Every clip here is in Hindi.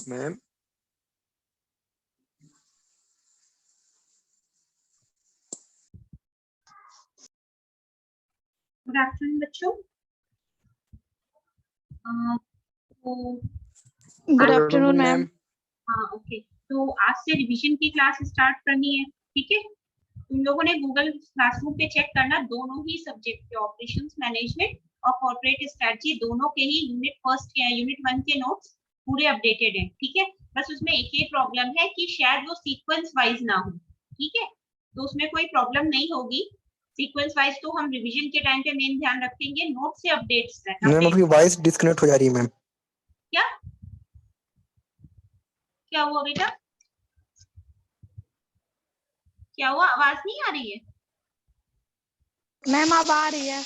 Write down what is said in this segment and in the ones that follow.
मैम गुड आफ्टरनून बच्चों। Good afternoon ma'am. हाँ ओके, तो आज से रिवीजन की क्लास स्टार्ट करनी है, ठीक है। तुम लोगों ने गूगल क्लासरूम पे चेक करना, दोनों ही सब्जेक्ट के ऑपरेशंस मैनेजमेंट और कॉर्पोरेट स्ट्रेटजी दोनों के ही यूनिट फर्स्ट के यूनिट 1 के नोट्स पूरे अपडेटेड हैं, ठीक है। बस उसमें एक ही प्रॉब्लम है कि शायद वो सीक्वेंस वाइज ना हो, ठीक है। तो उसमें कोई प्रॉब्लम नहीं होगी, सीक्वेंस वाइज तो हम रिवीजन के टाइम पे मेन ध्यान रखेंगे, नोट से अपडेट्स रहना। मैम आपकी वॉइस डिस्कनेक्ट हो जा रही है मैम। क्या क्या हुआ बेटा? क्या हुआ? आवाज नहीं आ रही है? मैम अब आ रही है।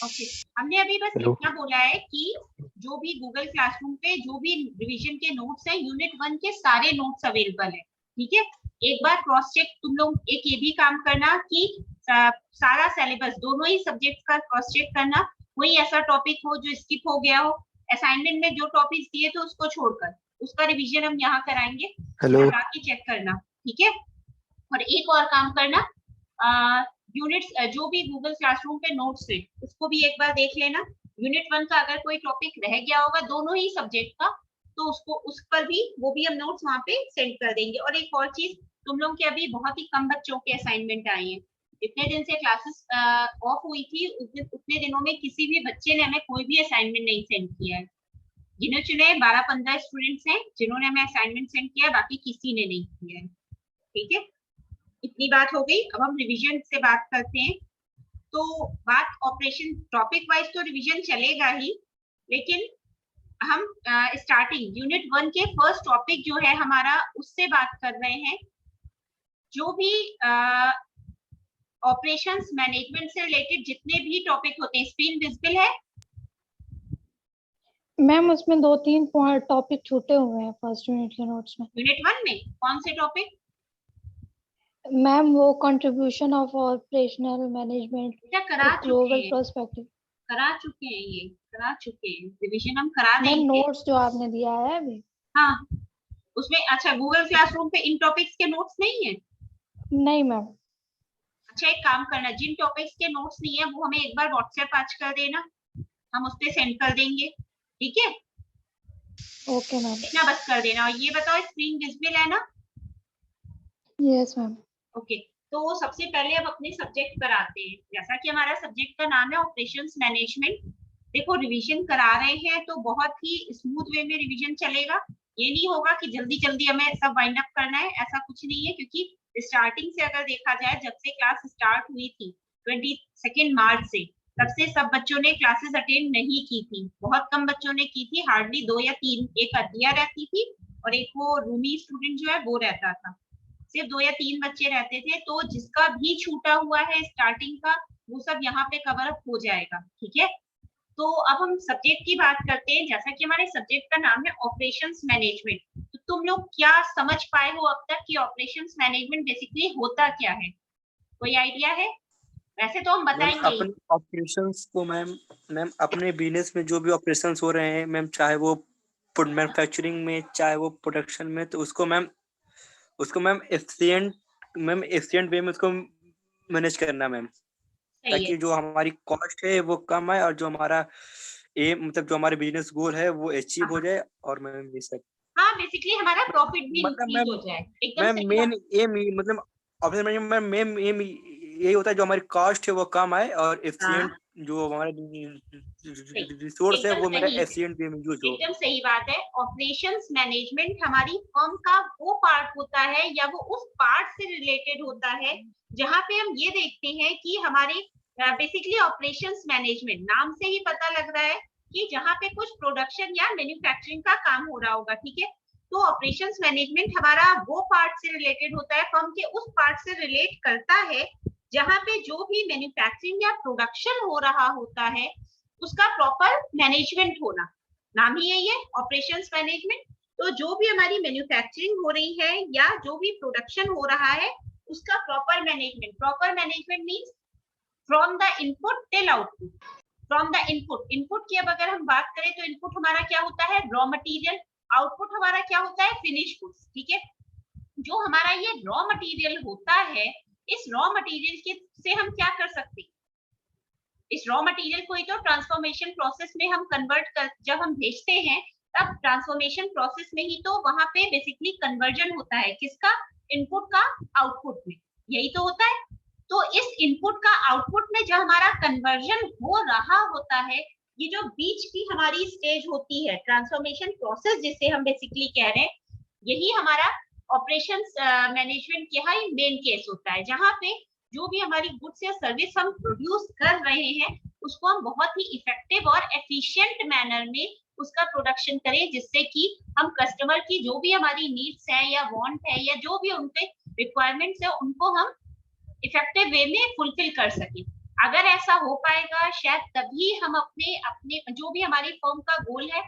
ओके, हमने अभी बस हेलो। इतना बोला है कि जो भी गूगल क्लासरूम पे जो भी रिवीजन के नोट्स हैं, यूनिट 1 के सारे नोट्स अवेलेबल है, ठीक है। एक बार क्रॉस चेक तुम लोग एक ये भी काम करना कि सारा सिलेबस दोनों ही सब्जेक्ट का क्रॉस चेक करना, कोई ऐसा टॉपिक हो जो स्किप हो गया हो, असाइनमेंट में जो टॉपिक्स दिए थे उसको छोड़कर उसका रिवीजन हम यहाँ कराएंगे, हेलो। बाकी चेक करना, ठीक है। और एक और काम करना, यूनिट्स जो भी गूगल क्लासरूम पे नोट्स है उसको भी एक बार देख लेना। यूनिट 1 का अगर कोई टॉपिक रह गया होगा दोनों ही सब्जेक्ट का, तो उसको उस पर भी वो भी हम नोट्स वहाँ पे सेंड कर देंगे। और एक और चीज, तुम लोग के अभी बहुत ही कम बच्चों के असाइनमेंट आए हैं। जितने दिन से क्लासेस ऑफ हुई थी उतने दिनों में किसी भी बच्चे ने हमें कोई भी असाइनमेंट नहीं सेंड किया है। गिने चुने 12-15 स्टूडेंट्स हैं जिन्होंने हमें असाइनमेंट सेंड किया है, बाकी किसी ने नहीं किया है, ठीक है। इतनी बात हो गई, अब हम रिवीजन से बात करते हैं। तो बात ऑपरेशन टॉपिक वाइज तो रिवीजन चलेगा ही, लेकिन हम स्टार्टिंग यूनिट 1 के फर्स्ट टॉपिक जो है हमारा उससे बात कर रहे हैं। जो भी ऑपरेशंस मैनेजमेंट से रिलेटेड जितने भी टॉपिक होते हैं, स्क्रीन विजिबल है मैम उसमें 2-3 टॉपिक छूटे हुए हैं फर्स्ट यूनिट के नोट्स में। यूनिट 1 में कौन से टॉपिक? मैम वो कंट्रीब्यूशन ऑफ ऑपरेशनल मैनेजमेंट करा ग्लोबल चुके पर्सपेक्टिव हैं, ये करा चुके हैं, रिवीजन हम करा मैम देंगे। नोट्स जो आपने दिया है अभी। हाँ उसमें, अच्छा गूगल क्लासरूम पे इन टॉपिक्स के नोट्स नहीं है? नहीं मैम। अच्छा एक काम करना, जिन टॉपिक्स के नोट्स नहीं है वो हमें एक बार व्हाट्सएप आज कर देना, हम उस पे सेंड कर देंगे, ठीक है। Okay ma'am. इतना बस कर देना। और ये बताओ स्क्रीन विजिबल है ना? Yes ma'am. ओके, तो सबसे पहले अब अपने सब्जेक्ट पर आते हैं। जैसा कि हमारा सब्जेक्ट का नाम है ऑपरेशंस मैनेजमेंट। देखो रिवीजन करा रहे हैं तो बहुत ही स्मूथ वे में रिवीजन चलेगा। ये नहीं होगा कि जल्दी जल्दी हमें सब वाइंड अप करना है, ऐसा कुछ नहीं है। क्योंकि स्टार्टिंग से अगर देखा जाए, जब से क्लास स्टार्ट हुई थी 22 मार्च से, तब से सब बच्चों ने क्लासेस अटेंड नहीं की थी। बहुत कम बच्चों ने की थी, हार्डली 2 या 3, एक अदिया रहती थी और एक वो रूमी स्टूडेंट जो है वो रहता था। सिर्फ 2 या 3 बच्चे रहते थे। तो जिसका भी छूटा हुआ है स्टार्टिंग का वो सब यहाँ पे कवर अप हो जाएगा, ठीक है। तो अब हम सब्जेक्ट की बात करते हैं। जैसा कि हमारे सब्जेक्ट का नाम है ऑपरेशंस मैनेजमेंट, तो तुम लोग क्या समझ पाए हो अब तक कि ऑपरेशंस मैनेजमेंट बेसिकली होता क्या है? कोई आइडिया है? वैसे तो हम बताएंगे अपने ऑपरेशंस को मैम अपने बिजनेस में जो भी ऑपरेशंस हो रहे हैं मैम, चाहे वो मैन्युफैक्चरिंग में चाहे वो प्रोडक्शन में, तो उसको मैम एफिशिएंट वे में उसको मैनेज करना मैम, ताकि जो हमारी कॉस्ट है वो कम आए और जो हमारा एम मतलब जो हमारे बिजनेस गोल है वो अचीव हो जाए। और मैम ये सब हाँ बेसिकली हमारा प्रॉफिट भी मतलब इंक्रीज हो जाए। एकदम सही मेन बात। एम मतलब ऑपरेशन मैनेजमेंट में मेन एम यही होता है जो हमारी कॉस्ट है वो कम आए और हाँ एफिशिएंट जो हमारा सही, रिसोर्स है एकदम वो मेरा सही है, एफिशिएंट वे में यूज हो। एकदम सही बात है। ऑपरेशंस मैनेजमेंट हमारी फर्म का वो पार्ट होता है या वो उस पार्ट से रिलेटेड होता है जहाँ पे हम ये देखते हैं कि हमारे बेसिकली ऑपरेशंस मैनेजमेंट नाम से ही पता लग रहा है कि जहाँ पे कुछ प्रोडक्शन या मैन्युफैक्चरिंग का काम हो रहा होगा, ठीक है। तो ऑपरेशंस मैनेजमेंट हमारा वो पार्ट से रिलेटेड होता है, फर्म के उस पार्ट से रिलेट करता है जहाँ पे जो भी मैन्युफैक्चरिंग या प्रोडक्शन हो रहा होता है उसका प्रॉपर मैनेजमेंट होना। नाम ही यही है ऑपरेशंस मैनेजमेंट। तो जो भी हमारी मैन्युफैक्चरिंग हो रही है या जो भी प्रोडक्शन हो रहा है उसका proper management. Proper management means from the input till output. From the input, input की अब अगर हम बात करें तो इनपुट हमारा क्या होता है? Raw material. आउटपुट हमारा क्या होता है, फिनिश गुड्स, ठीक है। जो हमारा ये रॉ मटेरियल होता है, इस रॉ मटेरियल के से हम क्या कर सकते हैं, इस रॉ मटेरियल को ही तो ट्रांसफॉर्मेशन प्रोसेस में हम कन्वर्ट कर, जब हम भेजते हैं तब ट्रांसफॉर्मेशन प्रोसेस में ही तो वहां पे बेसिकली कन्वर्जन होता है, किसका, इनपुट का आउटपुट में, यही तो होता है। तो इस इनपुट का आउटपुट में जब हमारा कन्वर्जन हो रहा होता है, ये जो बीच की हमारी स्टेज होती है, ट्रांसफॉर्मेशन प्रोसेस जिसे हम बेसिकली कह रहे हैं, यही हमारा ऑपरेशंस मैनेजमेंट का ही मेन केस होता है, जहां पे जो भी हमारी गुड्स या सर्विस हम प्रोड्यूस कर रहे हैं, उसको हम बहुत ही इफेक्टिव और एफिशिएंट मैनर में उसका प्रोडक्शन करें, जिससे कि हम कस्टमर की जो भी हमारी नीड्स है या वांट है या जो भी उनके रिक्वायरमेंट्स है, उनको हम इफेक्टिव वे में फुलफिल कर सके। अगर ऐसा हो पाएगा, शायद तभी हम अपने अपने जो भी हमारी फर्म का गोल है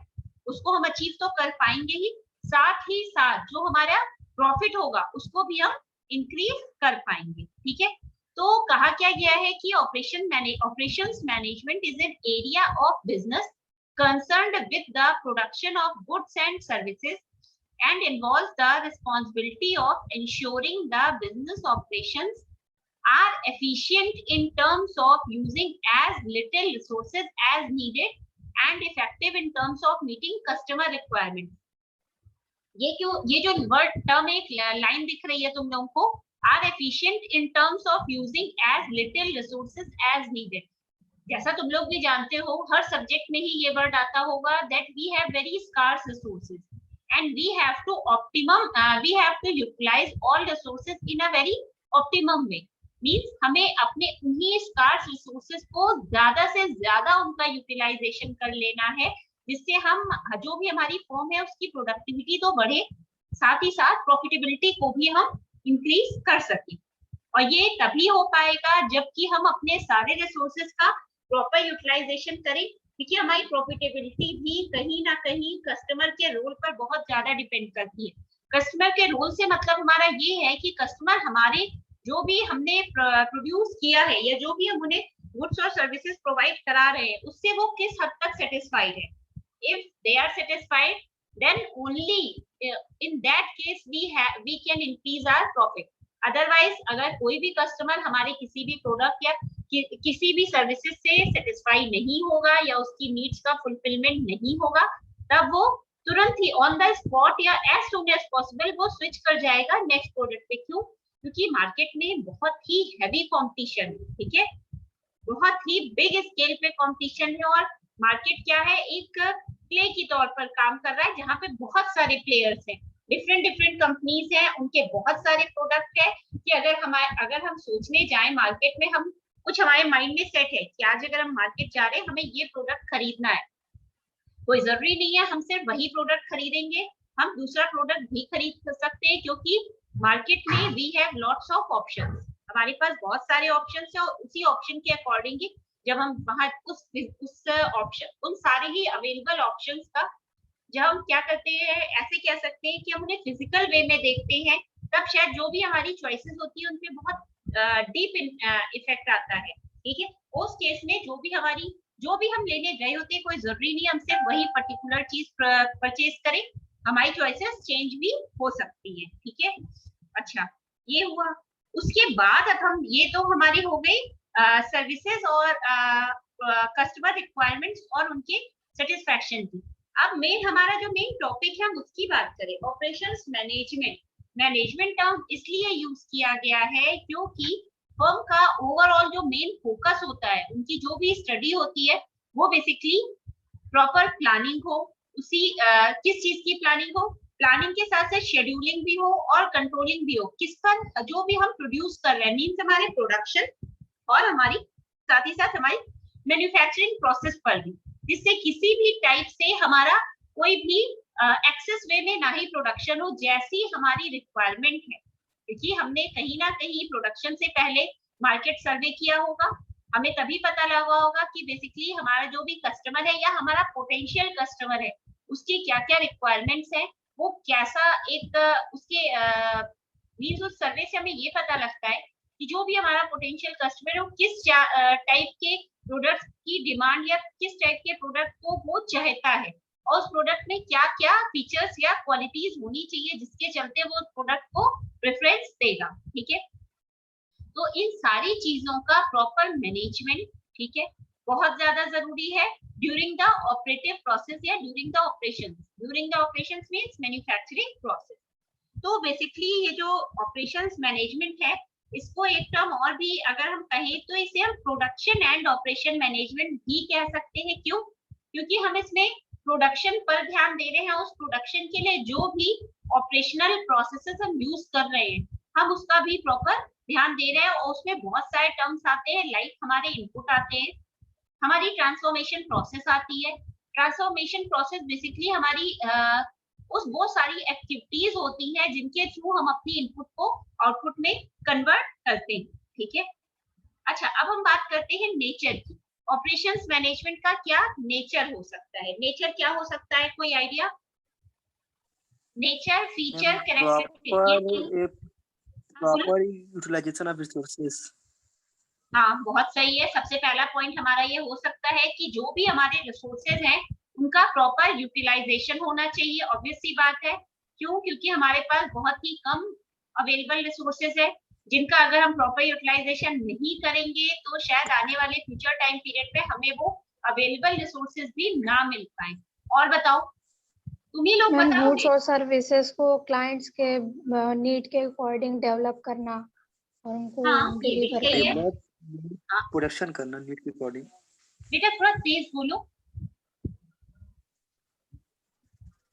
उसको हम अचीव तो कर पाएंगे ही साथ जो हमारा प्रॉफिट होगा उसको भी हम इंक्रीज कर पाएंगे, ठीक है। तो कहा क्या गया है कि operations management is an area of business concerned with the production of goods and services and involves the responsibility of ensuring the business operations are efficient in terms of using as little resources as needed and effective in terms of meeting customer requirements. ये जो वर्ड टर्म एक लाइन दिख रही है तुम लोगों को, are efficient in terms of using as little resources as needed, जैसा तुम लोग भी जानते हो हर सब्जेक्ट में ही ये वर्ड आता होगा that we have very scarce resources and we have to utilise all resources in a very optimum way. Means हमें अपने उन्हीं स्कार्स रिसोर्सेज को ज्यादा से ज्यादा उनका यूटिलाइजेशन कर लेना है, जिससे हम जो भी हमारी फर्म है उसकी प्रोडक्टिविटी तो बढ़े, साथ ही साथ प्रॉफिटेबिलिटी को भी हम इंक्रीज कर सकें। और ये तभी हो पाएगा जबकि हम अपने सारे रिसोर्सेज का प्रॉपर यूटिलाइजेशन करें, क्योंकि हमारी प्रॉफिटेबिलिटी भी कहीं ना कहीं कस्टमर के रोल पर बहुत ज्यादा डिपेंड करती है। कस्टमर के रोल से मतलब हमारा ये है कि कस्टमर हमारे जो भी हमने प्रोड्यूस किया है या जो भी हम उन्हें गुड्स और सर्विसेज प्रोवाइड करा रहे हैं उससे वो किस हद तक सेटिस्फाइड है। If they are satisfied then only in that case we can increase our profit. Otherwise अगर कोई भी कस्टमर हमारे किसी भी प्रोडक्ट या किसी भी सर्विसेज से सेटिस्फाई नहीं होगा या उसकी नीड्स का फुलफिलमेंट नहीं होगा, तब वो तुरंत ही ऑन द स्पॉट या एज सून एज पॉसिबल वो स्विच कर जाएगा नेक्स्ट प्रोडक्ट पे। क्यों? क्योंकि मार्केट में बहुत ही हैवी कंपटीशन है, ठीक है, बहुत ही बिग स्केल पे कंपटीशन है और मार्केट क्या है, एक प्ले की तौर पर काम कर रहा है जहाँ पे बहुत सारे प्लेयर्स हैं, डिफरेंट कंपनीज हैं, उनके बहुत सारे प्रोडक्ट है कि अगर हम सोचने जाएं मार्केट में, हम कुछ हमारे माइंड में सेट है कि आज अगर हम मार्केट जा रहे हैं हमें ये प्रोडक्ट खरीदना है, कोई जरूरी नहीं है हम सिर्फ वही प्रोडक्ट खरीदेंगे, हम दूसरा प्रोडक्ट भी खरीद सकते हैं क्योंकि मार्केट में we have lots of options, हमारे पास बहुत सारे ऑप्शंस है और उसी ऑप्शन के अकॉर्डिंग जब हम वहां उस ऑप्शन उन सारे ही अवेलेबल ऑप्शंस का जब हम क्या करते हैं, ऐसे कह सकते हैं कि हम उन्हें फिजिकल वे में देखते हैं, तब शायद जो भी हमारी चॉइसेस होती है उनपे बहुत डीप इफेक्ट आता है, ठीक है। उस केस में जो भी हम लेने गए होते हैं, कोई जरूरी नहीं हम सिर्फ वही पर्टिकुलर चीज परचेज करें, हमारी चॉइसेस चेंज भी हो सकती है, ठीक है। अच्छा, ये हुआ। उसके बाद अब हम ये तो हमारी हो गई सर्विसेज और कस्टमर रिक्वायरमेंट्स और उनके सेटिस्फैक्शन की। अब हमारा जो मेन टॉपिक है हम उसकी बात करें, ऑपरेशंस मैनेजमेंट टर्म इसलिए यूज किया गया है क्योंकि फर्म का ओवरऑल जो मेन फोकस होता है, उनकी जो भी स्टडी होती है वो बेसिकली प्रॉपर प्लानिंग हो, उसी किस चीज की प्लानिंग हो, प्लानिंग के साथ साथ शेड्यूलिंग भी हो और कंट्रोलिंग भी हो, किस पर जो भी हम प्रोड्यूस कर रहे हैं, मीन्स हमारे प्रोडक्शन और हमारी साथ ही साथ हमारी मैन्युफैक्चरिंग प्रोसेस पर भी, जिससे किसी भी टाइप से हमारा कोई भी एक्सेस वे में ना ही प्रोडक्शन हो जैसी हमारी रिक्वायरमेंट है, क्योंकि हमने कहीं ना कहीं प्रोडक्शन से पहले मार्केट सर्वे किया होगा, हमें तभी पता लगा होगा कि बेसिकली हमारा जो भी कस्टमर है या हमारा पोटेंशियल कस्टमर है उसकी क्या क्या रिक्वायरमेंट्स है, वो कैसा एक उसके मीन्स उस सर्वे से हमें ये पता लगता है कि जो भी हमारा पोटेंशियल कस्टमर है वो किस टाइप के प्रोडक्ट की डिमांड या किस टाइप के प्रोडक्ट को वो चाहता है, और उस प्रोडक्ट में क्या क्या फीचर्स या क्वालिटीज होनी चाहिए जिसके चलते वो प्रोडक्ट को प्रेफरेंस देगा। ठीक है, तो इन सारी चीजों का प्रॉपर मैनेजमेंट, ठीक है, बहुत ज्यादा जरूरी है ड्यूरिंग द ऑपरेटिव प्रोसेस या during the operation. During the operation means manufacturing process. तो बेसिकली ये जो ऑपरेशंस मैनेजमेंट है, इसको एक टर्म और भी अगर हम कहें तो इसे हम प्रोडक्शन एंड ऑपरेशन मैनेजमेंट भी कह सकते हैं। क्यों? क्योंकि हम इसमें प्रोडक्शन पर ध्यान दे रहे हैं, उस प्रोडक्शन के लिए जो भी ऑपरेशनल प्रोसेसेस हम यूज कर रहे हैं हम उसका भी प्रॉपर ध्यान दे रहे हैं। और उसमें बहुत सारे टर्म्स आते हैं, लाइक हमारे इनपुट आते हैं, हमारी ट्रांसफॉर्मेशन प्रोसेस आती है। ट्रांसफॉर्मेशन प्रोसेस बेसिकली हमारी उस बहुत सारी एक्टिविटीज होती हैं जिनके थ्रू हम अपनी इनपुट को आउटपुट में कन्वर्ट करते हैं। ठीक है, अच्छा अब हम बात करते हैं नेचर की। ऑपरेशंस मैनेजमेंट का क्या नेचर हो सकता है? नेचर क्या हो सकता है, कोई idea? Nature, feature, characteristic, proper utilisation of resources. हाँ बहुत सही है। सबसे पहला पॉइंट हमारा ये हो सकता है कि जो भी हमारे रिसोर्सेज हैं उनका प्रॉपर यूटिलाइजेशन होना चाहिए। ऑब्वियस सी बात है, क्यों? क्योंकि हमारे पास बहुत ही कम अवेलेबल रिसोर्सेज है जिनका अगर हम प्रॉपर यूटिलाइजेशन नहीं करेंगे तो शायद आने वाले फ्यूचर टाइम पीरियड पे हमें वो अवेलेबल रिसोर्सेज भी ना मिल पाए। और बताओ, तुम ही लोग बताओ। गुड्स और सर्विसेज को क्लाइंट्स के नीड के अकॉर्डिंग डेवलप करना और उनको हाँ ये भी डिलीवर सही है। करना। हाँ प्रोडक्शन करना नीड के अकॉर्डिंग। बेटा थोड़ा तेज बोलो,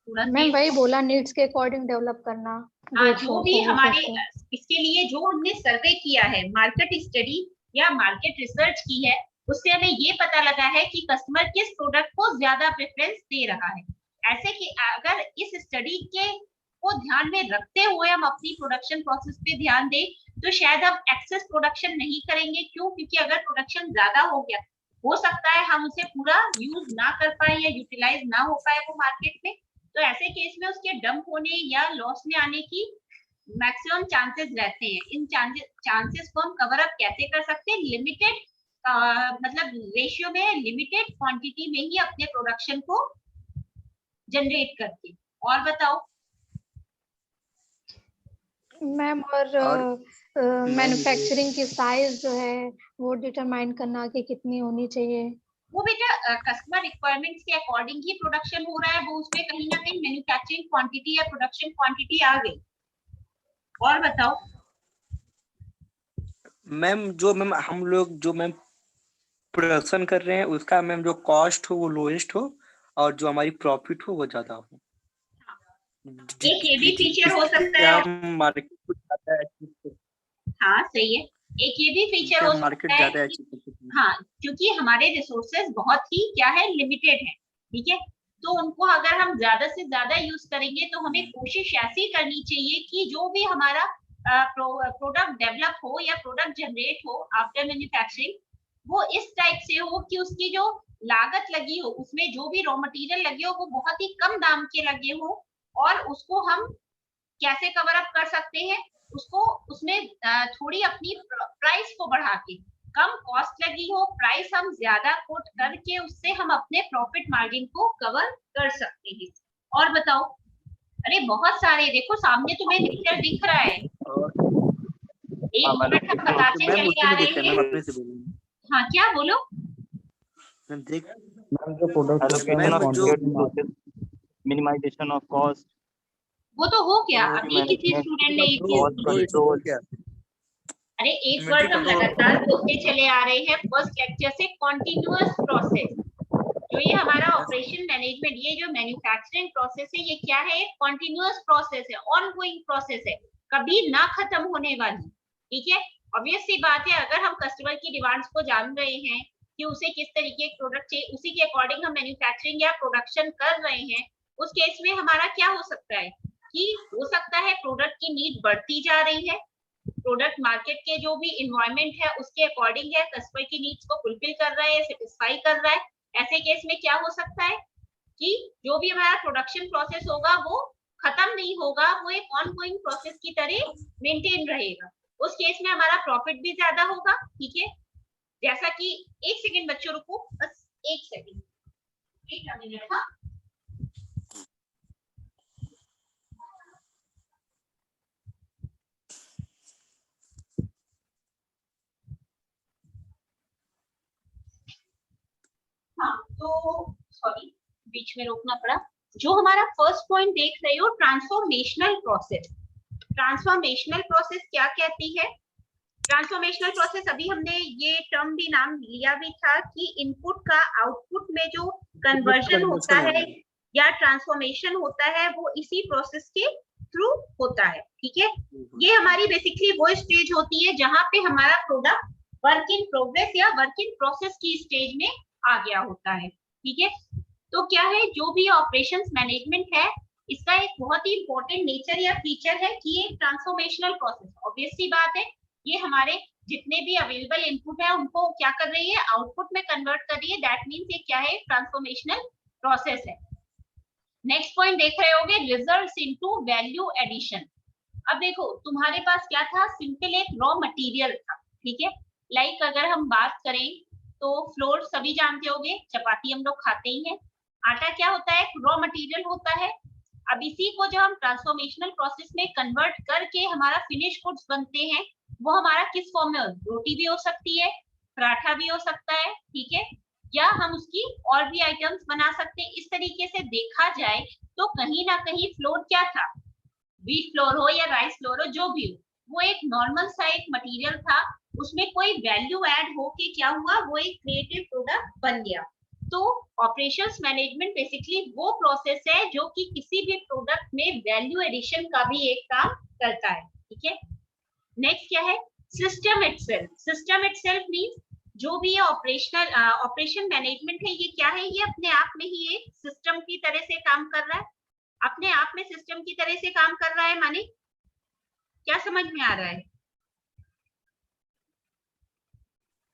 थोड़ा मैं तेज। वही बोला, नीड्स के अकॉर्डिंग डेवलप करना हाँ गुड्स जो और भी हमारे सर्विसेज को। इसके लिए जो हमने सर्वे किया है, मार्केट स्टडी या मार्केट रिसर्च की है, उससे हमें ये पता लगा है कि कस्टमर किस प्रोडक्ट को ज्यादा प्रेफरेंस दे रहा है। ऐसे कि अगर इस स्टडी के को ध्यान में रखते हुए हम अपनी प्रोडक्शन प्रोसेस पे ध्यान दें तो शायद हम एक्सेस प्रोडक्शन नहीं करेंगे। क्यों? क्योंकि अगर प्रोडक्शन ज्यादा हो गया, हो सकता है हम उसे पूरा यूज ना कर पाए या यूटिलाइज ना हो पाए वो मार्केट में। तो ऐसे केस में उसके डंप होने या लॉस में आने की मैक्सिमम चांसेस रहते हैं। इन चांसेस को हम कवर अप कैसे कर सकते हैं? लिमिटेड मतलब रेशियो में, लिमिटेड क्वांटिटी में ही अपने प्रोडक्शन को जनरेट करके। और बताओ मैम, और मैन्युफैक्चरिंग की साइज जो है वो डिटरमाइन करना कि कितनी होनी चाहिए। वो बेटा कस्टमर रिक्वायरमेंट्स के अकॉर्डिंग ही प्रोडक्शन हो रहा है, वो उसमें कहीं ना कहीं मैन्युफैक्चरिंग क्वांटिटी या प्रोडक्शन क्वांटिटी आ गई। और बताओ मैम हम लोग जो मैम प्रोडक्शन कर रहे हैं उसका मैम जो कॉस्ट हो वो लोएस्ट हो और जो हमारी प्रॉफिट हो वो ज्यादा हो। एक ये भी फीचर हो जिससे सकता है। हम मार्केट को ज्यादा achieve हाँ सही है, एक ये भी जिससे फीचर हो हम मार्केट सकता है ज्यादा कि अचीव कर सकते हैं। हाँ, क्योंकि हमारे रिसोर्सेज बहुत ही क्या है, लिमिटेड है। ठीक है, तो उनको अगर हम ज्यादा से ज्यादा यूज करेंगे तो हमें कोशिश ऐसी करनी चाहिए कि जो भी हमारा प्रोडक्ट डेवलप हो या प्रोडक्ट जनरेट हो आफ्टर मैन्युफैक्चरिंग, वो इस टाइप से हो कि उसकी जो लागत लगी हो, उसमें जो भी रॉ मटेरियल लगे हो वो बहुत ही कम दाम के लगे हो। और उसको हम कैसे कवर अप कर सकते हैं? उसको उसमें थोड़ी अपनी प्राइस को बढ़ा के, कम कॉस्ट लगी हो, प्राइस हम ज्यादा कोट करके उससे हम अपने प्रॉफिट मार्जिन को कवर कर सकते हैं। और बताओ, अरे बहुत सारे देखो सामने तुम्हें पिक्चर दिख रहा है, एक मिनट हम बताते मैम चले उसमें आ नहीं रहे देखा, हैं। मैम अपने से बोलिए। हाँ क्या बोलो? मैम देख मैम जो प्रोडक्ट मैम जो मिनिमाइजेशन ऑफ कॉस्ट, वो तो हो गया, अभी किसी मैनेजमेंट, स्टूडेंट ने ये चीज कॉस्ट बोली। कंट्रोल। अरे एक इन्वेंटरी वर्ड हम कंट्रोल। लगातार बोलते चले आ रहे हैं फर्स्ट लेक्चर से, कॉन्टिन्यूअस प्रोसेस। जो ये हमारा ऑपरेशन मैनेजमेंट, ये जो मैन्युफैक्चरिंग प्रोसेस है, ये क्या है? एक कॉन्टिन्यूअस प्रोसेस है, ऑनगोइंग प्रोसेस है, कभी ना खत्म होने वाली। ठीक है, ऑब्वियस सी बात है, अगर हम कस्टमर की डिमांड्स को जान रहे हैं कि उसे किस तरीके के प्रोडक्ट चाहिए, उसी के अकॉर्डिंग हम मैन्युफैक्चरिंग या प्रोडक्शन कर रहे हैं, उस केस में हमारा क्या हो सकता है कि हो सकता है प्रोडक्ट की नीड बढ़ती जा रही है, प्रोडक्ट मार्केट के जो भी इन्वायरमेंट है उसके अकॉर्डिंग है, कस्टमर की नीड्स को फुलफिल कर रहा है, सेटिस्फाई कर रहा है। ऐसे केस में क्या हो सकता है कि जो भी हमारा प्रोडक्शन प्रोसेस होगा वो खत्म नहीं होगा, वो एक ऑनगोइंग प्रोसेस की तरह मेंटेन रहेगा। उस केस में हमारा प्रॉफिट भी ज्यादा होगा। ठीक है, जैसा कि एक सेकंड बच्चों रुको, बस एक सेकंड, एक मिनट। हाँ सॉरी बीच में रोकना पड़ा। जो हमारा फर्स्ट पॉइंट देख रहे हो ट्रांसफॉर्मेशनल प्रोसेस। ट्रांसफॉर्मेशनल प्रोसेस क्या कहती है? ट्रांसफॉर्मेशनल प्रोसेस अभी हमने ये टर्म भी नाम लिया भी था कि इनपुट का आउटपुट में जो कन्वर्जन होता है या ट्रांसफॉर्मेशन होता है वो इसी प्रोसेस के थ्रू होता है। ठीक है, ये हमारी बेसिकली वो स्टेज होती है जहां पे हमारा प्रोडक्ट वर्क इन प्रोग्रेस या वर्क इन प्रोसेस की स्टेज में आ गया होता है। ठीक है, तो क्या है, जो भी ऑपरेशंस मैनेजमेंट है इसका एक बहुत ही इंपॉर्टेंट नेचर या फीचर है कि ये ट्रांसफॉर्मेशनल प्रोसेस, ऑब्वियस सी बात है, ये हमारे जितने भी अवेलेबल इनपुट है उनको क्या कर रही है, आउटपुट में कन्वर्ट कर रही है। दैट मीन्स ये क्या है, ट्रांसफॉर्मेशनल प्रोसेस है। नेक्स्ट पॉइंट देख रहे होगे रिजल्ट्स इनटू वैल्यू एडिशन। अब देखो तुम्हारे पास क्या था, सिंपल एक रॉ मटेरियल था। ठीक है, लाइक अगर हम बात करें तो फ्लोर सभी जानते होंगे, चपाती हम लोग खाते ही हैं। आटा क्या होता है, रॉ मटेरियल होता है। अब इसी को जब हम ट्रांसफॉर्मेशनल प्रोसेस में कन्वर्ट करके हमारा फिनिश गुड्स बनते हैं, वो हमारा किस फॉर्म में, रोटी भी हो सकती है, पराठा भी हो सकता है, ठीक है, या हम उसकी और भी आइटम्स बना सकते हैं। इस तरीके से देखा जाए तो कहीं ना कहीं फ्लोर क्या था, व्हीट फ्लोर हो या राइस फ्लोर हो, जो भी हो, वो एक नॉर्मल सा एक मटेरियल था, उसमें कोई वैल्यू ऐड होके क्या हुआ, वो एक क्रिएटिव प्रोडक्ट बन गया। तो ऑपरेशंस मैनेजमेंट बेसिकली वो प्रोसेस है जो कि किसी भी प्रोडक्ट में वैल्यू एडिशन का भी एक काम करता है। ठीक है, नेक्स्ट क्या है, system itself. System itself means जो भी ऑपरेशन मैनेजमेंट है, ये क्या है, ये अपने आप में ही एक सिस्टम की तरह से काम कर रहा है। अपने आप में सिस्टम की तरह से काम कर रहा है माने क्या समझ में आ रहा है?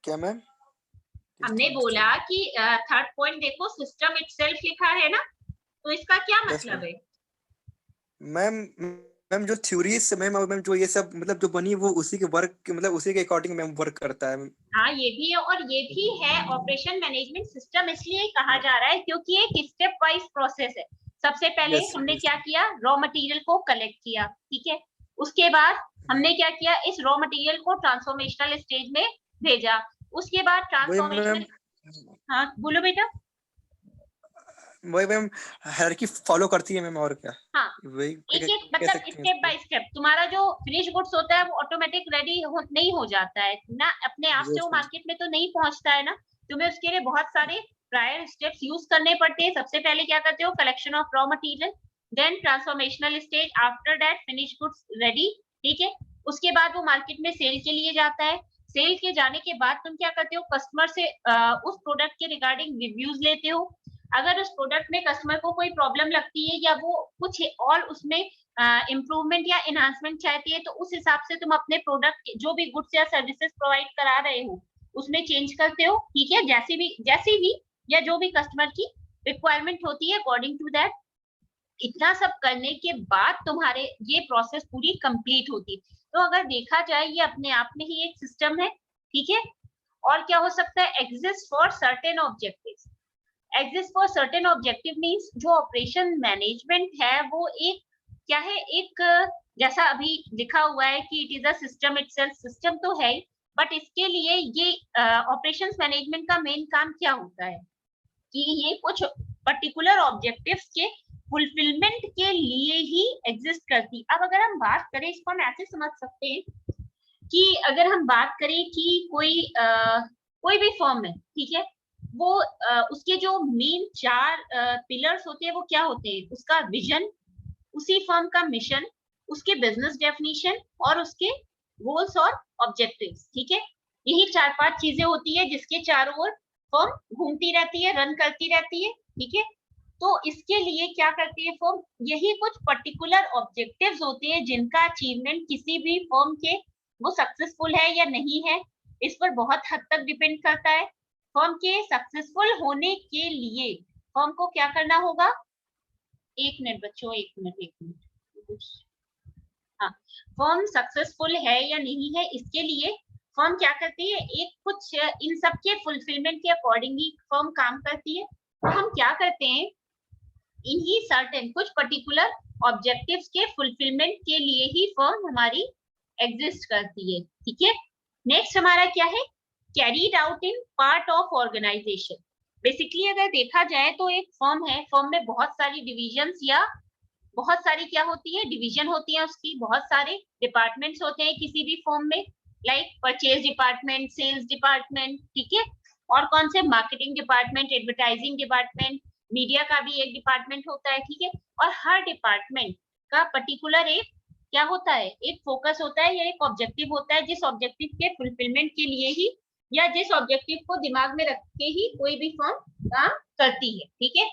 क्या मैम? हमने बोला कि थर्ड पॉइंट देखो, सिस्टम इटसेल्फ लिखा है ना, तो इसका क्या मतलब है? मैम जो थ्योरी से मैम जो ये सब मतलब जो बनी वो उसी के वर्क मतलब उसी के अकॉर्डिंग मैम वर्क करता है। हाँ, ये भी है और ये भी है। ऑपरेशन मैनेजमेंट सिस्टम इसलिए कहा जा रहा है क्योंकि एक स्टेप वाइज प्रोसेस है। सबसे पहले हमने क्या किया, रॉ मटेरियल को कलेक्ट किया। ठीक है, उसके बाद हमने क्या किया, इस रॉ मटेरियल को ट्रांसफॉर्मेशनल स्टेज में भेजा। उसके बाद ट्रांसफॉर्मेशनल, हाँ बोलो बेटा। वही मैम हायरार्की फॉलो करती है मैम, और क्या? हाँ, वही एक एक मतलब स्टेप बाय स्टेप तुम्हारा जो फिनिश गुड्स होता है वो ऑटोमेटिक रेडी नहीं हो जाता है ना, अपने आप से वो मार्केट में तो नहीं पहुंचता है ना, तुम्हें उसके लिए बहुत सारे प्रायर स्टेप्स यूज करने पड़ते हैं। सबसे पहले क्या करते हो, collection of raw material, then transformational stage, after that finish goods ready. ठीक है, उसके बाद वो मार्केट में सेल के लिए जाता है। सेल के जाने के बाद तुम क्या करते हो, कस्टमर से उस प्रोडक्ट के रिगार्डिंग रिव्यूज लेते हो। अगर उस प्रोडक्ट में कस्टमर को कोई प्रॉब्लम लगती है या वो कुछ और उसमें इम्प्रूवमेंट या एनहांसमेंट चाहती है, तो उस हिसाब से तुम अपने प्रोडक्ट जो भी गुड्स या सर्विसेज प्रोवाइड करा रहे हो उसमें चेंज करते हो। ठीक है, जैसी भी या जो भी कस्टमर की रिक्वायरमेंट होती है अकॉर्डिंग टू दैट। इतना सब करने के बाद तुम्हारे ये प्रोसेस पूरी कंप्लीट होती। तो अगर देखा जाए ये अपने आप में ही एक सिस्टम है। ठीक है, और क्या हो सकता है, exist for certain objectives. Exist for certain objective means जो ऑपरेशन मैनेजमेंट है वो एक क्या है, एक जैसा अभी लिखा हुआ है कि it is a system itself, system तो है, बट इसके लिए ये ऑपरेशंस मैनेजमेंट का मेन काम क्या होता है कि ये कुछ पर्टिकुलर ऑब्जेक्टिव्स के फुलफिलमेंट के लिए ही एग्जिस्ट करती। अब अगर हम बात करें, इसको हम ऐसे समझ सकते हैं कि अगर हम बात करें कि कोई भी फॉर्म है, ठीक है, वो उसके जो मेन 4 पिलर्स होते हैं वो क्या होते हैं, उसका विजन, उसी फर्म का मिशन, उसके बिजनेस डेफिनेशन और उसके गोल्स और ऑब्जेक्टिव्स। ठीक है, यही 4-5 चीजें होती है जिसके चारों ओर फर्म घूमती रहती है, रन करती रहती है। ठीक है, तो इसके लिए क्या करती है फर्म, यही कुछ पर्टिकुलर ऑब्जेक्टिव्स होते हैं जिनका अचीवमेंट किसी भी फर्म के वो सक्सेसफुल है या नहीं है, इस पर बहुत हद तक डिपेंड करता है। फर्म के सक्सेसफुल होने के लिए फर्म को क्या करना होगा, एक मिनट बच्चों, एक मिनट। हाँ, फर्म सक्सेसफुल है या नहीं है, इसके लिए फर्म क्या करती है, एक कुछ इन सब के फुलफिलमेंट के अकॉर्डिंग ही फर्म काम करती है। तो हम क्या करते हैं, इन्हीं सर्टेन कुछ पर्टिकुलर ऑब्जेक्टिव्स के फुलफिलमेंट के लिए ही फर्म हमारी एग्जिस्ट करती है। ठीक है, नेक्स्ट हमारा क्या है, carried out in part of organisation. Basically अगर देखा जाए तो एक फर्म है, फर्म में बहुत सारी डिविजन्स या बहुत सारी क्या होती है, डिवीजन होती है, उसकी बहुत सारे डिपार्टमेंट्स होते हैं किसी भी फर्म में, like purchase department, sales department, ठीक है, और कौन से, marketing department, advertising department, media का भी एक डिपार्टमेंट होता है, ठीक है। और हर डिपार्टमेंट का पर्टिकुलर एक क्या होता है, एक फोकस होता है या एक ऑब्जेक्टिव होता है, जिस ऑब्जेक्टिव के फुलफिलमेंट के लिए ही या जिस ऑब्जेक्टिव को दिमाग में रख के ही कोई भी फर्म काम करती है, ठीक है।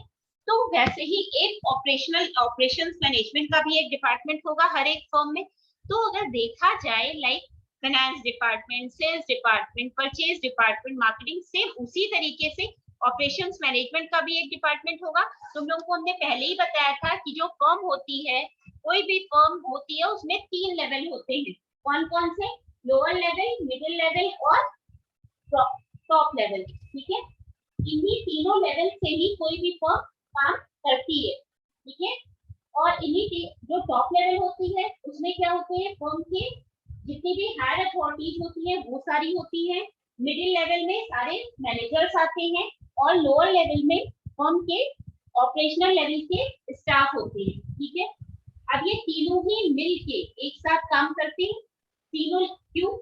तो वैसे ही एक ऑपरेशंस मैनेजमेंट का भी एक डिपार्टमेंट होगा हर एक फर्म में। तो अगर देखा जाए like finance department, sales department, purchase department, marketing, same उसी तरीके से ऑपरेशंस मैनेजमेंट का भी एक डिपार्टमेंट होगा। तुम लोगों को हमने पहले ही बताया था कि जो फर्म होती है, कोई भी फर्म होती है, उसमें 3 लेवल होते हैं। कौन कौन से? लोअर लेवल, मिडिल लेवल और टॉप लेवल, ठीक है। इन्हीं तीनों लेवल से ही कोई भी फर्म काम करती है, ठीक है। और इन्हीं जो टॉप लेवल होती है उसमें क्या होते हैं, फर्म के जितनी भी हायर अथॉरिटीज होती है वो सारी होती है। मिडिल लेवल में सारे मैनेजर्स आते हैं और लोअर लेवल में फर्म के ऑपरेशनल लेवल के स्टाफ होते हैं, ठीक है। अब ये तीनों ही मिल के एक साथ काम करते हैं, तीनों क्यों?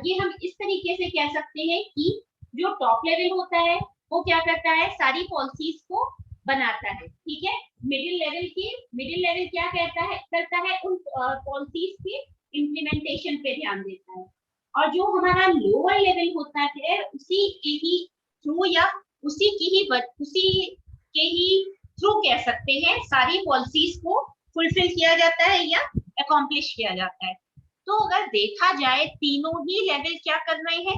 ये हम इस तरीके से कह सकते हैं कि जो टॉप लेवल होता है वो क्या करता है, सारी पॉलिसीज को बनाता है, ठीक है। मिडिल लेवल क्या करता है उन पॉलिसीज के इम्प्लीमेंटेशन पे ध्यान देता है। और जो हमारा लोअर लेवल होता है उसी के ही थ्रू या उसी के ही थ्रू कह सकते हैं सारी पॉलिसीज को फुलफिल किया जाता है या अकॉम्प्लिश किया जाता है। तो अगर देखा जाए तीनों ही लेवल क्या कर रहे हैं,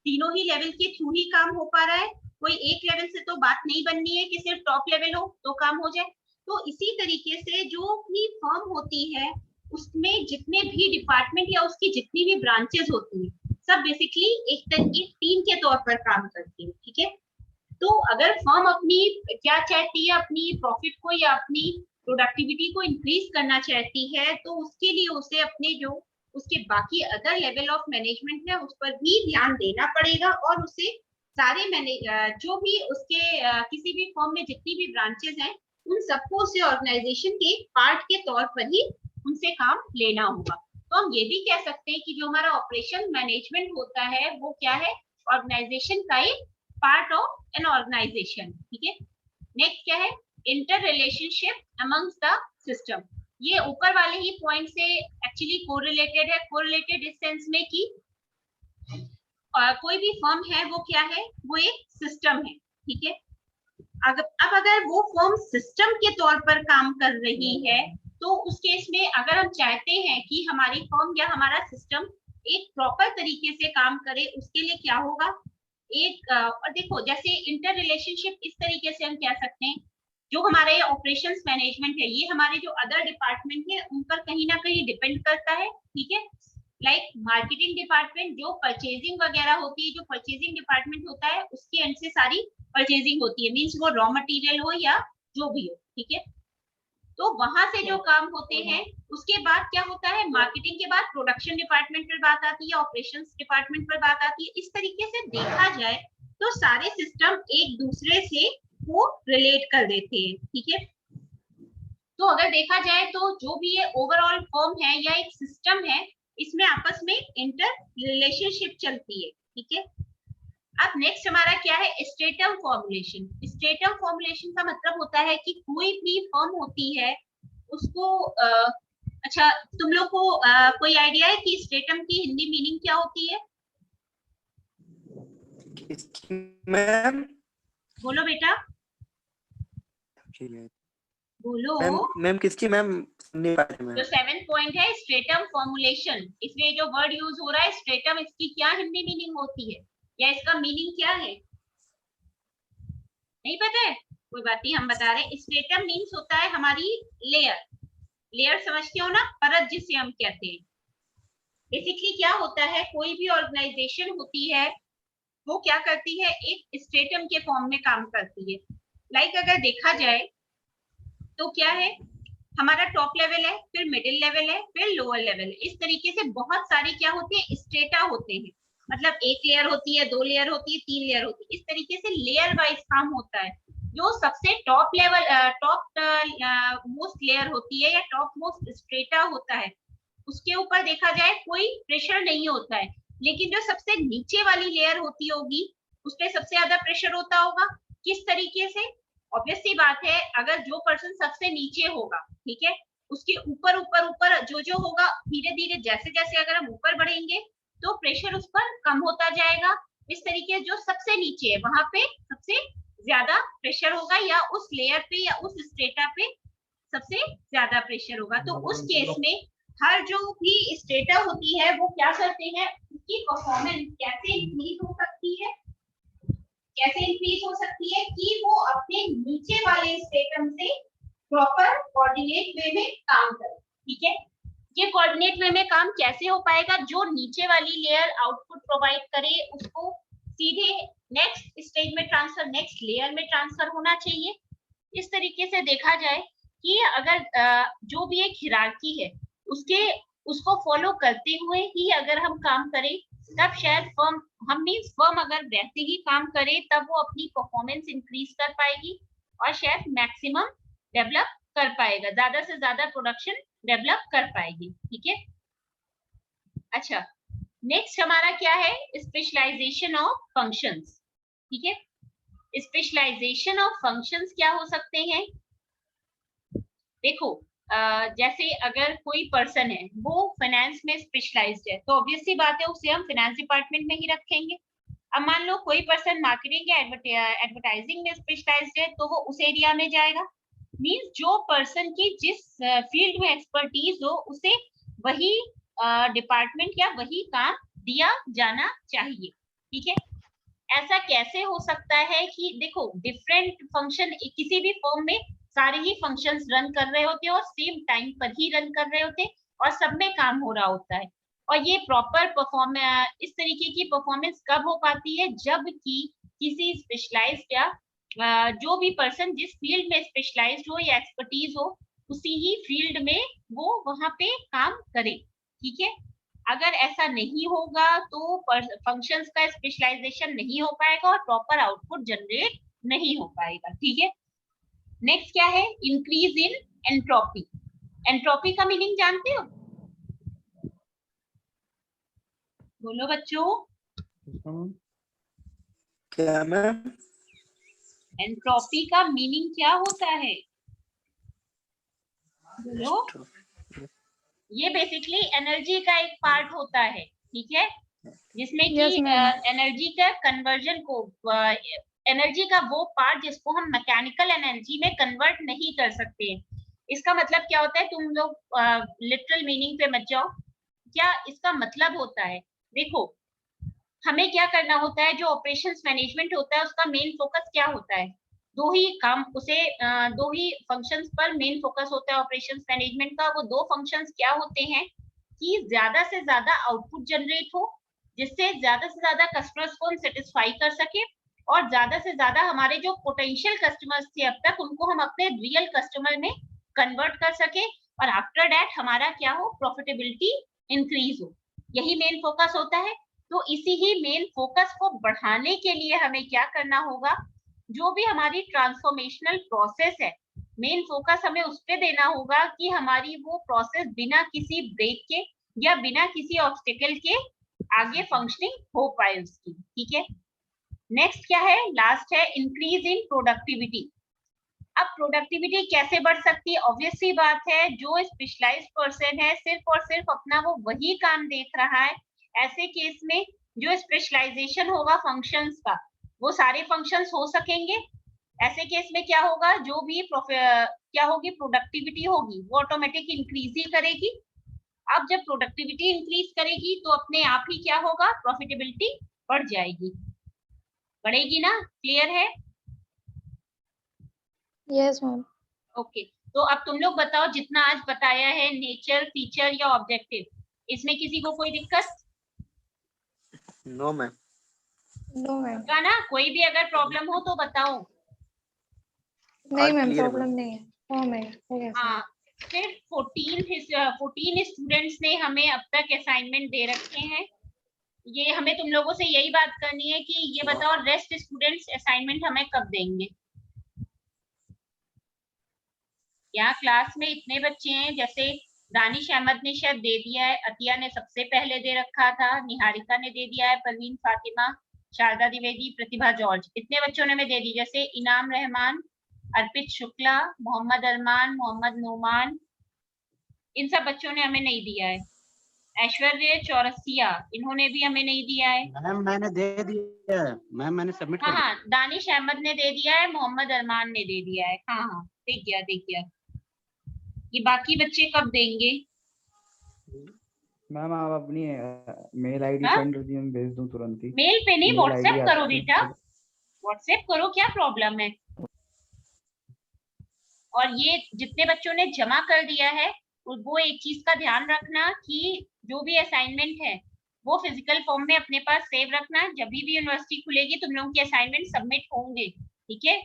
तीनों ही लेवल के थ्रू ही काम हो पा रहा है। कोई एक लेवल से तो बात नहीं बननी है कि सिर्फ टॉप लेवल हो तो काम हो जाए। तो इसी तरीके से जो भी फर्म होती है उसमें जितने भी डिपार्टमेंट या उसकी जितनी भी ब्रांचेस होती है सब बेसिकली एक टीम के तौर पर काम करती है, ठीक है। तो अगर फर्म अपनी क्या चाहती है, अपनी प्रॉफिट को या अपनी प्रोडक्टिविटी को इंक्रीज करना चाहती है, तो उसके लिए उसे अपने जो उसके बाकी अदर लेवल ऑफ मैनेजमेंट है उस पर भी ध्यान देना पड़ेगा और उसे सारे जो भी उसके किसी भी फर्म में जितनी भी ब्रांचेस हैं उन सबको उसे ऑर्गेनाइजेशन के पार्ट के तौर पर ही उनसे काम लेना होगा। तो हम ये भी कह सकते हैं कि जो हमारा ऑपरेशन मैनेजमेंट होता है वो क्या है, ऑर्गेनाइजेशन का एक पार्ट ऑफ एन ऑर्गेनाइजेशन, ठीक है। नेक्स्ट क्या है, inter relationship amongst the system. ये ऊपर वाले ही पॉइंट से एक्चुअली कोरिलेटेड है, कोरिलेटेड इस सेंस में कि कोई भी फर्म है वो क्या है, वो एक सिस्टम है, ठीक है। अब अगर वो फर्म सिस्टम के तौर पर काम कर रही है तो उस केस में अगर हम चाहते हैं कि हमारी फर्म या हमारा सिस्टम एक प्रॉपर तरीके से काम करे, उसके लिए क्या होगा, एक और देखो जैसे इंटर रिलेशनशिप इस तरीके से हम कह सकते हैं, जो हमारे ऑपरेशंस मैनेजमेंट है ये हमारे जो अदर डिपार्टमेंट है उन पर कहीं ना कहीं डिपेंड करता है, ठीक है। लाइक मार्केटिंग डिपार्टमेंट जो परचेजिंग वगैरह होती है, जो परचेजिंग डिपार्टमेंट होता है उसके एंड से सारी परचेजिंग होती है, मीन्स वो रॉ मटेरियल हो या जो भी हो, ठीक है। तो वहां से जो काम होते हैं उसके बाद क्या होता है, मार्केटिंग के बाद प्रोडक्शन डिपार्टमेंट पर बात आती है, ऑपरेशंस डिपार्टमेंट पर बात आती है। इस तरीके से देखा जाए तो सारे सिस्टम एक दूसरे से वो रिलेट कर देते हैं, ठीक है। तो अगर देखा जाए तो जो भी ये ओवरऑल फर्म है या एक सिस्टम है इसमें आपस में इंटर रिलेशनशिप चलती है, ठीक है। अब नेक्स्ट हमारा क्या है, स्ट्रेटम फॉर्मुलेशन। स्ट्रेटम फॉर्मुलेशन का मतलब होता है कि कोई भी फर्म होती है उसको अच्छा तुम लोग को कोई आइडिया है कि स्ट्रेटम की हिंदी मीनिंग क्या होती है? मैम बोलो बेटा, बोलो। मैम किसकी मैम नहीं पाई मैम। जो 7th पॉइंट है स्ट्रेटम फॉर्मुलेशन, इसमें जो वर्ड यूज हो रहा है स्ट्रेटम, इसकी क्या हिंदी मीनिंग होती है या इसका मीनिंग क्या है, नहीं पता है? कोई बात नहीं, हम बता रहे हैं। स्ट्रेटम मीन्स होता है हमारी लेयर, लेयर समझते हो ना, परत जिसे हम कहते हैं। बेसिकली क्या होता है, कोई भी ऑर्गेनाइजेशन होती है वो क्या करती है, एक स्ट्रेटम के फॉर्म में काम करती है। लाइक अगर देखा जाए तो क्या है, हमारा टॉप लेवल है, फिर मिडिल लेवल है, फिर लोअर लेवल है। इस तरीके से बहुत सारे क्या होते हैं, स्ट्रेटा होते हैं। मतलब एक लेयर होती है, 2 लेयर होती है, 3 लेयर होती है, इस तरीके से लेयर वाइज काम होता है। जो सबसे top level top most layer होती है या टॉप मोस्ट स्ट्रेटा होता है, उसके ऊपर देखा जाए कोई प्रेशर नहीं होता है, लेकिन जो सबसे नीचे वाली लेयर होती होगी उस पर सबसे ज्यादा प्रेशर होता होगा। किस तरीके से? ऑब्वियस सी बात है, अगर जो पर्सन सबसे नीचे होगा, ठीक है, उसके ऊपर ऊपर ऊपर जो होगा, धीरे धीरे जैसे जैसे अगर हम ऊपर बढ़ेंगे तो प्रेशर उस पर कम होता जाएगा। इस तरीके जो सबसे नीचे है वहां पे सबसे ज्यादा प्रेशर होगा, या उस लेयर पे या उस स्ट्रेटा पे सबसे ज्यादा प्रेशर होगा। तो उस केस में हर जो भी स्ट्रेटा होती है वो क्या करते हैं, उसकी परफॉर्मेंस कैसे इंक्रीज हो सकती है, कैसे इंक्रीज हो सकती है कि वो अपने नीचे वाले स्टेटम से प्रॉपर कोऑर्डिनेट वे में काम करे। ठीक है, ये कोऑर्डिनेट वे में काम कैसे हो पाएगा? जो नीचे वाली लेयर आउटपुट प्रोवाइड करे उसको सीधे नेक्स्ट स्टेज में ट्रांसफर, नेक्स्ट लेयर में ट्रांसफर होना चाहिए। इस तरीके से देखा जाए कि अगर जो भी एक हिरार्की है उसको फॉलो करते हुए ही अगर हम काम करें, तब शायद फर्म अगर वैसे ही काम करे तब वो अपनी परफॉर्मेंस इंक्रीज कर पाएगी और शायद मैक्सिमम डेवलप कर पाएगा, ज्यादा से ज्यादा प्रोडक्शन डेवलप कर पाएगी। ठीक है, अच्छा, नेक्स्ट हमारा क्या है? Specialisation of functions. ठीक है, स्पेशलाइजेशन ऑफ फंक्शंस क्या हो सकते हैं? देखो, जैसे अगर कोई पर्सन है वो फाइनेंस में स्पेशलाइज्ड है, तो ऑब्वियस सी बात है उसे हम फाइनेंस डिपार्टमेंट में ही रखेंगे। अब मान लो कोई पर्सन मार्केटिंग या एडवर्टाइजिंग में स्पेशलाइज्ड है, तो वो उस एरिया में जाएगा। मींस जो पर्सन की जिस फील्ड में एक्सपर्टीज हो उसे वही डिपार्टमेंट या वही काम दिया जाना चाहिए। ठीक है, ऐसा कैसे हो सकता है कि देखो डिफरेंट फंक्शन किसी भी फर्म में सारे ही फंक्शंस रन कर रहे होते हैं और सेम टाइम पर ही रन कर रहे होते हैं और सब में काम हो रहा होता है। और ये प्रॉपर परफॉर्मेंस, इस तरीके की परफॉर्मेंस कब हो पाती है? जब कि किसी स्पेशलाइज्ड या जो भी पर्सन जिस फील्ड में स्पेशलाइज्ड हो या एक्सपर्टीज हो उसी ही फील्ड में वो वहां पे काम करे। ठीक है, अगर ऐसा नहीं होगा तो फंक्शंस का स्पेशलाइजेशन नहीं हो पाएगा और प्रॉपर आउटपुट जनरेट नहीं हो पाएगा। ठीक है, नेक्स्ट क्या है? Increase in entropy. एंट्रोपी का मीनिंग जानते हो? बोलो बच्चों। क्या मैम? एंट्रोपी का मीनिंग क्या होता है? बोलो। ये बेसिकली एनर्जी का एक पार्ट होता है, ठीक है, जिसमें कि एनर्जी का कन्वर्जन को, एनर्जी का वो पार्ट जिसको हम मैकेनिकल एनर्जी में कन्वर्ट नहीं कर सकते। इसका मतलब क्या होता है? तुम लोग लिटरल मीनिंग पे मत जाओ। क्या इसका मतलब होता है? देखो, हमें क्या करना होता है, जो ऑपरेशंस मैनेजमेंट होता है उसका मेन फोकस क्या होता है? दो ही फंक्शंस पर मेन फोकस होता है ऑपरेशंस मैनेजमेंट का। वो दो फंक्शंस क्या होते हैं कि ज्यादा से ज्यादा आउटपुट जनरेट हो, जिससे ज्यादा से ज्यादा कस्टमर्स को हम सेटिस्फाई कर सके और ज्यादा से ज्यादा हमारे जो पोटेंशियल कस्टमर्स थे अब तक उनको हम अपने रियल कस्टमर में कन्वर्ट कर सके और आफ्टर दैट हमारा क्या हो? प्रॉफिटेबिलिटी इंक्रीज हो। यही मेन फोकस होता है। तो इसी ही मेन फोकस को बढ़ाने के लिए हमें क्या करना होगा? जो भी हमारी ट्रांसफॉर्मेशनल प्रोसेस है, मेन फोकस हमें उस पर देना होगा कि हमारी वो प्रोसेस बिना किसी ब्रेक के या बिना किसी ऑब्स्टेकल के आगे फंक्शनिंग हो पाए उसकी। ठीक है, नेक्स्ट क्या है? लास्ट है इंक्रीज इन प्रोडक्टिविटी। अब प्रोडक्टिविटी कैसे बढ़ सकती है? ऑब्वियस सी बात है, जो स्पेशलाइज्ड पर्सन है सिर्फ और सिर्फ अपना वो वही काम देख रहा है, ऐसे केस में जो स्पेशलाइजेशन होगा फंक्शंस का, वो सारे फंक्शंस हो सकेंगे। ऐसे केस में क्या होगा? जो भी क्या होगी? प्रोडक्टिविटी होगी, वो ऑटोमेटिक इंक्रीज ही करेगी। अब जब प्रोडक्टिविटी इंक्रीज करेगी तो अपने आप ही क्या होगा? प्रॉफिटेबिलिटी बढ़ जाएगी, बढ़ेगी ना? क्लियर है? Yes ma'am. ओके, तो अब तुम लोग बताओ, जितना आज बताया है नेचर, फीचर या ऑब्जेक्टिव, इसमें किसी को कोई दिक्कत? No ma'am. No ma'am. का ना, कोई भी अगर प्रॉब्लम हो तो बताओ। नहीं मैम, प्रॉब्लम नहीं है। हाँ मैम। हाँ, सिर्फ 14 स्टूडेंट्स ने हमें अब तक असाइनमेंट दे रखे हैं। ये हमें तुम लोगों से यही बात करनी है कि ये बताओ रेस्ट स्टूडेंट्स असाइनमेंट हमें कब देंगे। यहाँ क्लास में इतने बच्चे हैं, जैसे दानिश अहमद ने शायद दे दिया है, अतिया ने सबसे पहले दे रखा था, निहारिका ने दे दिया है, परवीन फातिमा, शारदा द्विवेदी, प्रतिभा जॉर्ज, इतने बच्चों ने हमें दे दी। जैसे इनाम रहमान, अर्पित शुक्ला, मोहम्मद अरमान, मोहम्मद नोमान, इन सब बच्चों ने हमें नहीं दिया है। ऐश्वर्य चौरसिया, इन्होंने भी हमें नहीं दिया है। मैम मैंने दे दिया है मैम, मैंने सबमिट कर हाँ, दानिश अहमद ने दे दिया है, मोहम्मद अरमान ने दे दिया है। हाँ, देख गया। ये बाकी बच्चे कब देंगे? मैम आप अपनी मेल आईडी सेंड कर दिए, मैं भेज दूं तुरंत ही। मेल पे नहीं, मेल व्हाट्सएप आईडी करो आपकी। बेटा, व्हाट्सएप करो, क्या प्रॉब्लम है। और ये जितने बच्चों ने जमा कर दिया है, वो एक चीज का ध्यान रखना कि जो भी असाइनमेंट है वो फिजिकल फॉर्म में अपने पास सेव रखना। जब भी यूनिवर्सिटी खुलेगी तुम लोगों के असाइनमेंट सबमिट होंगे, ठीक है।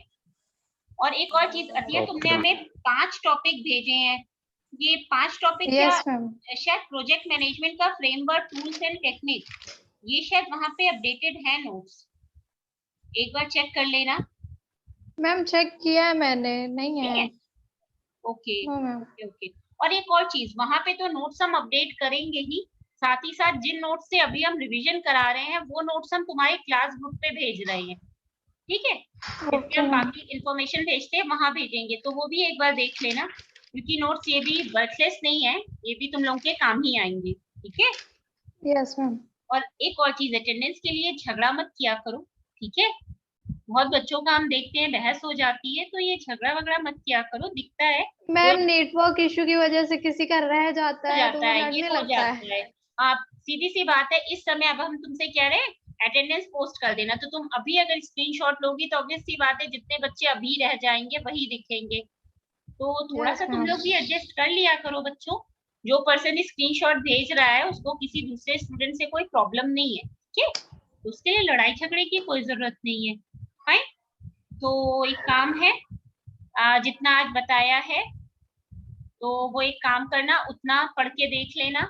और एक और चीज, अतिया तुमने हमें 5 टॉपिक भेजे हैं, ये 5 टॉपिक क्या यस मैम। शायद प्रोजेक्ट मैनेजमेंट का फ्रेमवर्क, टूल्स एंड टेक्निक, ये शायद वहां पे अपडेटेड है नोट्स, एक बार चेक कर लेना। मैम चेक किया है मैंने, नहीं है। Okay no ma'am. ओके। और एक और चीज, वहां पे तो नोट्स हम अपडेट करेंगे ही, साथ ही साथ जिन नोट्स से अभी हम रिवीजन करा रहे हैं वो नोट्स हम तुम्हारे क्लास ग्रुप पे भेज रहे हैं, ठीक है। इसके हम बाकी इंफॉर्मेशन भेजते हैं वहां भेजेंगे, तो वो भी एक बार देख लेना, क्योंकि नोट्स ये भी वर्थलेस नहीं है, ये भी तुम लोगों के काम ही आएंगे, ठीक है। Yes ma'am. और एक और चीज, अटेंडेंस के लिए झगड़ा मत किया करो, ठीक है। बहुत बच्चों का हम देखते हैं बहस हो जाती है, तो ये झगड़ा वगड़ा मत किया करो, दिखता है मैम नेटवर्क इशू की वजह से किसी का रह जाता हो है तो जाता वो है, ये लड़ने हो लगता है। जाता है। आप सीधी सी बात है, इस समय अब हम तुमसे कह रहे हैं अटेंडेंस पोस्ट कर देना, तो तुम अभी अगर स्क्रीनशॉट लोगी तो ऑब्वियस सी बात है जितने बच्चे अभी रह जाएंगे वही दिखेंगे। तो थोड़ा Yes, सा तुम ma'am. लोग भी एडजस्ट कर लिया करो बच्चों, जो पर्सन स्क्रीनशॉट भेज रहा है उसको किसी दूसरे स्टूडेंट से कोई प्रॉब्लम नहीं है, ठीक है, उसके लिए लड़ाई झगड़े की कोई जरूरत नहीं है। फाइन, तो एक काम है, जितना आज बताया है तो वो एक काम करना, उतना पढ़ के देख लेना,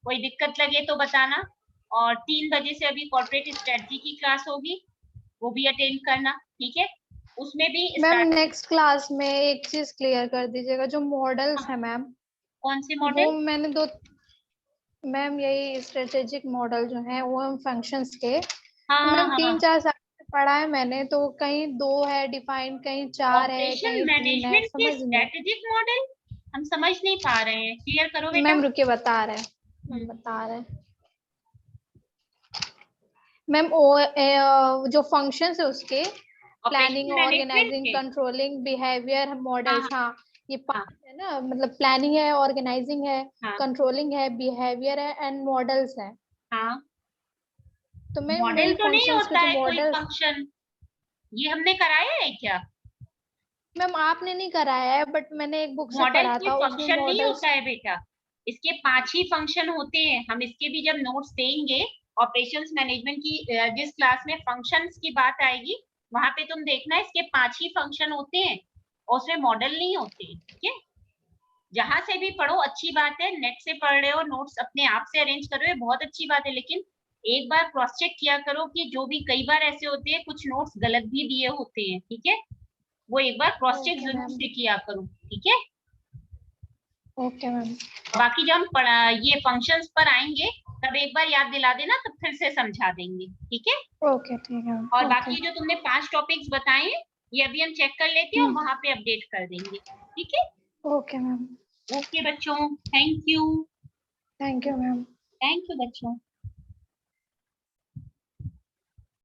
कोई दिक्कत लगे तो बताना। और 3 बजे से अभी कॉर्पोरेट स्ट्रेटजी की क्लास होगी, वो भी अटेंड करना, ठीक है। उसमें भी मैम नेक्स्ट क्लास में एक चीज क्लियर कर दीजिएगा, जो मॉडल्स है मैम, कौन से वो मॉडल? मैंने मैम यही स्ट्रेटेजिक मॉडल जो है वो हम फंक्शंस के, तो मैम 3-4 साल पढ़ा है मैंने, तो कहीं 2 है डिफाइन, कहीं 4 है, ऑपरेशन कहीं 3 है, मैनेजमेंट की समझ नहीं। स्ट्रेटेजिक मॉडल हम समझ नहीं पा रहे हैं, क्लियर करो बेटा। मैम रुकिए बता रहे हैं, बता रहे हैं मैम। जो फंक्शंस है उसके, planning, organising, controlling, behaviour, models. हाँ, ये 5 है ना, मतलब प्लानिंग है, ऑर्गेनाइजिंग है, कंट्रोलिंग है, बिहेवियर है एंड मॉडल्स है। हाँ, तो मैं मॉडल तो नहीं फंक्शंस के होता जो है कोई मॉडल्स, फंक्शन, ये हमने कराया है क्या? मैम आपने नहीं कराया है, बट मैंने एक बुक से मॉडल पढ़ा कोई था, उसमें फंक्शन नहीं मॉडल्स। होता है बेटा, इसके 5 ही फंक्शन होते हैं। हम इसके भी जब नोट्स देंगे ऑपरेशंस मैनेजमेंट की, जिस क्लास में फंक्शंस की बात आएगी वहां पे तुम देखना इसके 5 ही फंक्शन होते हैं, और उसमें मॉडल नहीं होते, ठीक है। जहां से भी पढ़ो अच्छी बात है, नेट से पढ़ रहे हो, नोट्स अपने आप से अरेंज कर रहे हो, बहुत अच्छी बात है, लेकिन एक बार क्रॉस चेक किया करो कि जो भी, कई बार ऐसे होते हैं कुछ नोट्स गलत भी दिए होते हैं, ठीक है, वो एक बार क्रॉस चेक Okay, जरूर ma'am. से किया करो, ठीक है। Okay ma'am. बाकी जब हम ये फंक्शंस पर आएंगे तब एक बार याद दिला देना, तब फिर से समझा देंगे, ठीक है। ओके ठीक है। और बाकी जो तुमने 5 टॉपिक्स बताए हैं ये अभी हम चेक कर लेते हैं और वहां पे अपडेट कर देंगे, ठीक है। Okay ma'am. ओके बच्चों, thank you. Thank you ma'am. Thank you बच्चों।